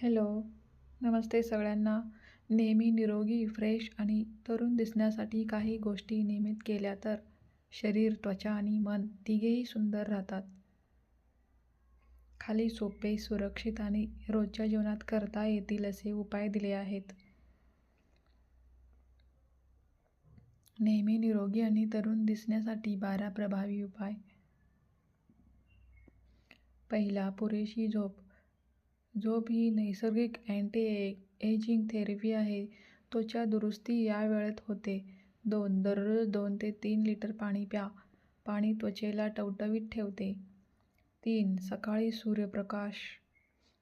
Hello, नमस्ते सगळ्यांना. नेहमी निरोगी, फ्रेश आणि तरुण दिसण्यासाठी काही गोष्टी नियमित केल्या तर शरीर, त्वचा आणि मन तिघेही सुंदर राहतात. खाली सोपे, सुरक्षित आणि रोजच्या जीवनात करता येतील असे उपाय दिले आहेत. नेहमी निरोगी आणि तरुण दिसण्यासाठी 12 प्रभावी उपाय. पहिला, पुरेशी झोप. झोप ही नैसर्गिक अँटी एजिंग थेरपी आहे. त्वचा दुरुस्ती या वेळेत होते. 2. दररोज 2 ते 3 लिटर पाणी प्या. पाणी त्वचेला टवटवीत ठेवते. 3. सकाळी सूर्यप्रकाश.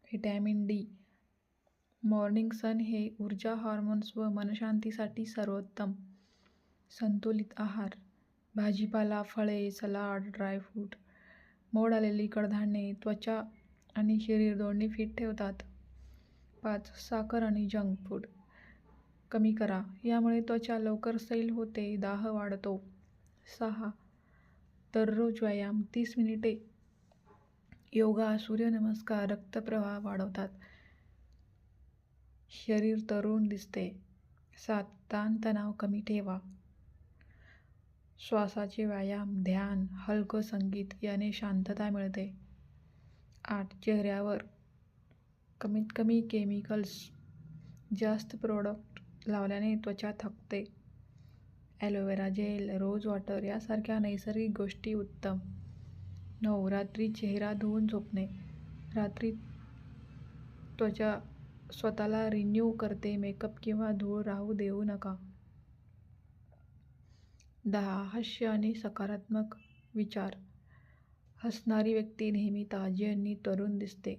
Vitamin D. मॉर्निंग सन हे ऊर्जा, हार्मोन्स व मनशांतीसाठी सर्वोत्तम. संतुलित आहार. भाजीपाला, फळे, सलाड, ड्रायफ्रूट. मोड आलेली कडधान्ये त्वचा आणि शरीर दोन्ही फिट ठेवतात. 5. साखर आणि जंक फूड कमी करा. यामुळे त्वचा लवकर सैल होते, दाह वाढतो. 6. दररोज व्यायाम 30 मिनिटे. योगा, सूर्यनमस्कार रक्तप्रवाह वाढवतात. शरीर तरुण दिसते. 7. ताणतणाव कमी ठेवा. श्वासाचे व्यायाम, ध्यान, हलकं संगीत याने शांतता मिळते. 8. चेहऱ्यावर कमीत कमी केमिकल्स. जास्त प्रोडक्ट लावल्याने त्वचा थकते. ॲलोवेरा जेल, रोज वॉटर यासारख्या नैसर्गिक गोष्टी उत्तम. 9. रात्री चेहरा धुवून झोपणे. रात्री त्वचा स्वतःला रिन्यू करते. मेकअप किंवा धूळ राहू देऊ नका. 10. हास्य आणि सकारात्मक विचार. हसणारी व्यक्ती नेहमी ताजी आणि तरुण दिसते.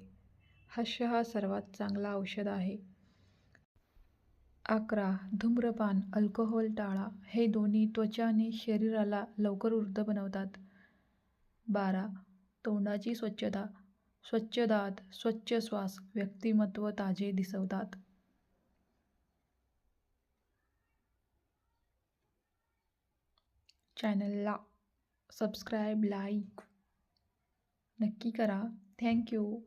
हास्य हा सर्वात चांगला औषध आहे. 11. धूम्रपान, अल्कोहोल टाळा. हे दोन्ही त्वचा आणि शरीराला लवकर वृद्ध बनवतात. 12. तोंडाची स्वच्छता. स्वच्छ दात, स्वच्छ श्वास व्यक्तिमत्व ताजे दिसवतात. चॅनलला सबस्क्राईब, लाईक नक्की करा. Thank you.